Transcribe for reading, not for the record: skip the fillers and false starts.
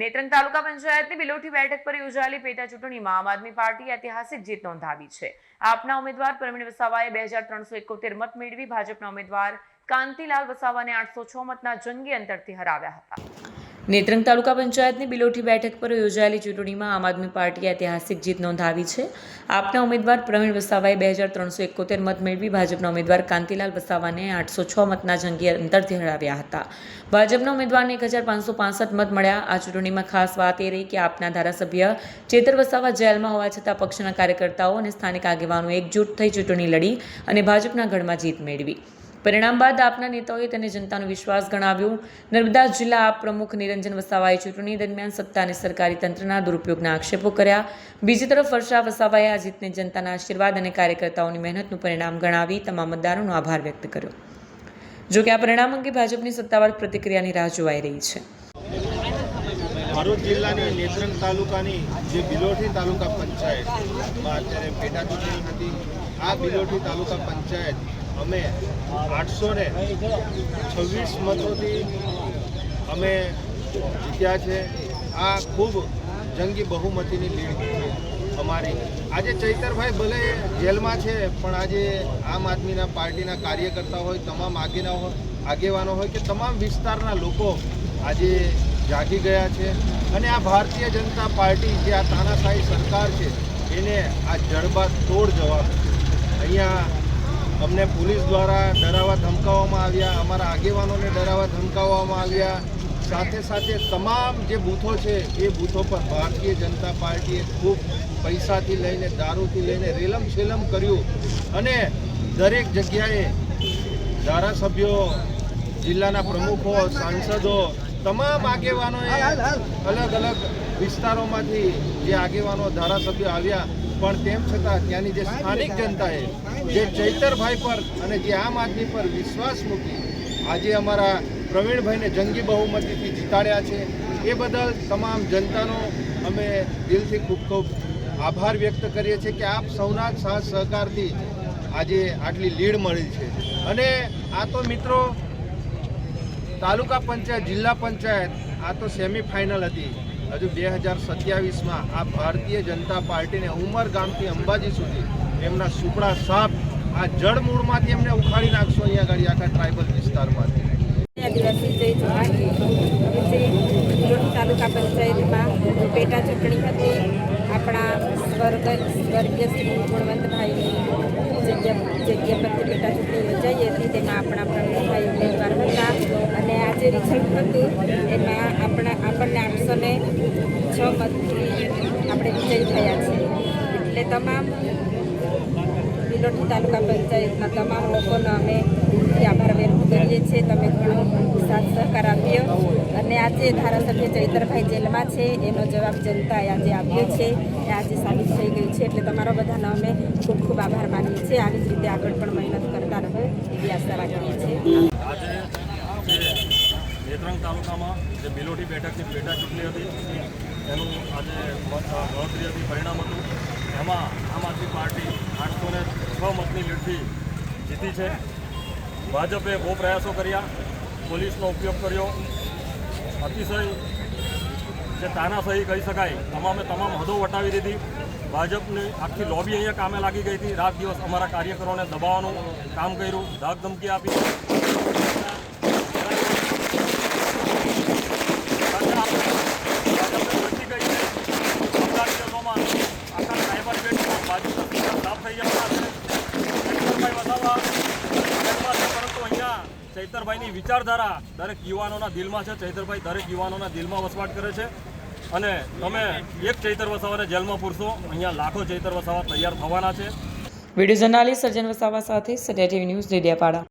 નેત્રંગ તાલુકા પંચાયતની બિલોઠી બેઠક પર યોજાયેલી પેટા ચૂંટણીમાં આમ આદમી પાર્ટી ઐતિહાસિક જીત નોંધાવી છે. આપના ઉમેદવાર પ્રવીણ વસાવાએ 2371 મત મેળવી ભાજપના ઉમેદવાર કાંતિલાલ વસાવાને 806 મતના જંગી અંતરથી હરાવ્યા હતા. નેત્રંગ તાલુકા પંચાયતની બિલોઠી બેઠક પર યોજાયેલી ચૂંટણીમાં આમ આદમી પાર્ટીએ ઐતિહાસિક જીત નોંધાવી છે. આપના ઉમેદવાર પ્રવીણ વસાવાએ 2371 મત મેળવી ભાજપના ઉમેદવાર કાંતિલાલ વસાવાને 806 મતના જંગી અંતરથી હરાવ્યા હતા. ભાજપના ઉમેદવારને 1565 મત મળ્યા. આ ચૂંટણીમાં ખાસ વાત એ રહી કે આપના ધારાસભ્ય ચેતર વસાવા જેલમાં હોવા છતાં પક્ષના કાર્યકર્તાઓ અને સ્થાનિક આગેવાનો એકજૂટ થઈ ચૂંટણી લડી અને ભાજપના ગઢમાં જીત મેળવી. પરિણામ બાદ આપના નેતાઓએ તેને જનતાનો વિશ્વાસ ગણાવ્યો. નર્મદા જિલ્લા આપ પ્રમુખ નિરંજન વસાવાએ ચૂંટણી દરમિયાન સત્તા અને સરકારી તંત્રના દુરુપયોગના આક્ષેપો કર્યા. બીજી તરફ વર્ષા વસાવાએ આ જીતને જનતાના આશીર્વાદ અને કાર્યકર્તાઓની મહેનતનું પરિણામ ગણાવી તમામ મતદારોનો આભાર વ્યક્ત કર્યો. જોકે આ પરિણામ અંગે ભાજપની સત્તાવાર પ્રતિક્રિયાની રાહ જોવાઈ રહી છે. ભરૂચ જિલ્લાની નેત્રંગ તાલુકાની જે બિલોઠી તાલુકા પંચાયતમાં અત્યારે પેટા ચૂંટણી હતી. આ બિલોઠી તાલુકા પંચાયત અમે 826 મતોથી અમે જીત્યા છે. આ ખૂબ જંગી બહુમતીની લીડ અમારી. આજે ચૈતરભાઈ ભલે જેલમાં છે, પણ આજે આમ આદમીના પાર્ટીના કાર્યકર્તા હોય, તમામ આગેવાનો હોય કે તમામ વિસ્તારના લોકો આજે જાગી ગયા છે અને આ ભારતીય જનતા પાર્ટી જે આ તાનાશાહી સરકાર છે એને આ જડબાદ તોડ જવાબ. અહીંયા અમને પોલીસ દ્વારા ડરાવવા ધમકાવવામાં આવ્યા, અમારા આગેવાનોને ડરાવવા ધમકાવવામાં આવ્યા. સાથે સાથે તમામ જે બૂથો છે એ બૂથો પર ભારતીય જનતા પાર્ટીએ ખૂબ પૈસાથી લઈને દારૂથી લઈને રેલમ છેલમ કર્યું અને દરેક જગ્યાએ ધારાસભ્યો, જિલ્લાના પ્રમુખો, સાંસદો, તમામ આગેવાનોએ અલગ અલગ વિસ્તારોમાંથી જે આગેવાનો ધારાસભ્યો આવ્યા, પણ તેમ છતાં ત્યાંની જે સ્થાનિક જનતાએ જે ચૈતરભાઈ પર અને જે આમ આદમી પર વિશ્વાસ મૂકી આજે અમારા પ્રવીણભાઈને જંગી બહુમતીથી જીતાડ્યા છે. એ બદલ તમામ જનતાનો અમે દિલથી ખૂબ ખૂબ આભાર વ્યક્ત કરીએ છીએ કે આપ સૌના સાથ સહકારથી આજે આટલી લીડ મળી છે. અને આ તો મિત્રો તાલુકા પંચાયત, જિલ્લા પંચાયત આ તો સેમિફાઇનલ હતી. હજુ 2027માં આ ભારતીય જનતા પાર્ટીને ઉમરગામથી અંબાજી સુધી એમના સુપડા સાપ આ જળમૂળમાંથી એમને ઉખાડી નાખશો. અહીંયા આગળ આખા ટ્રાઇબલ વિસ્તારમાંથી. આદિવાસી જય જવાન બિલોઠી તાલુકા પંચાયતમાં પેટા ચૂંટણી હતી. આપણા સ્વર્ગીય શ્રી ગુણવંતભાઈની જગ્યા પરથી પેટા ચૂંટણી યોજાઈ હતી. તેમાં આપણા પ્રવીણભાઈ ઉમેદવાર હતા અને આ જે રિઝલ્ટ હતું એમાં આપણને 806 મતથી આપણે વિજયી થયા છીએ. એટલે તમામ બિલોઠી તાલુકા પંચાયતના તમામ લોકોનો અમે આભાર વ્યક્ત કરીએ છીએ. તમે ઘણો સાથ સહકાર આપ્યો અને આજે ધારાસભ્ય ચૈતરભાઈ જેલમાં છે એનો જવાબ જનતાએ આજે આપ્યો છે. એ આજે સાબિત થઈ ગયું છે. એટલે તમારો બધાનો અમે ખૂબ ખૂબ આભાર માનીએ છીએ. આવી જ રીતે આગળ પણ મહેનત કરતા રહો એવી આશા રાખીએ છીએ. આજે નેત્રંગ તાલુકામાં જે બિલોઠી બેઠકની પેટા ચૂંટણી હતી એનું આજે ગણતરી હતી, પરિણામ હતું. એમાં આમ આદમી પાર્ટી 806 મતની લીડથી જીતી છે. ભાજપે બહુ પ્રયાસો કર્યા, પોલીસનો ઉપયોગ કર્યો, અતિશય જે તાનાશાહી કહી શકાય તમામે તમામ હદો વટાવી દીધી. ભાજપની આખી લોબી અહીંયા કામે લાગી ગઈ હતી. રાત દિવસ અમારા કાર્યકરોને દબાવવાનું કામ કર્યું, ધાક ધમકી આપી. ચૈતરભાઈની વિચારધારા દરેક યુવાનોના દિલમાં છે. ચૈતરભાઈ દરેક યુવાનોના દિલમાં વસવાટ કરે છે અને તમે એક ચૈતર વસાવાને જેલમાં પૂરશો, અહીંયા લાખો ચૈતર વસાવા તૈયાર થવાના છે. વિડીયો જર્નાલિસ્ટ સર્જન વસાવા સાથે સત્યા ટીવી ન્યૂઝ, ડેડિયાપાડા.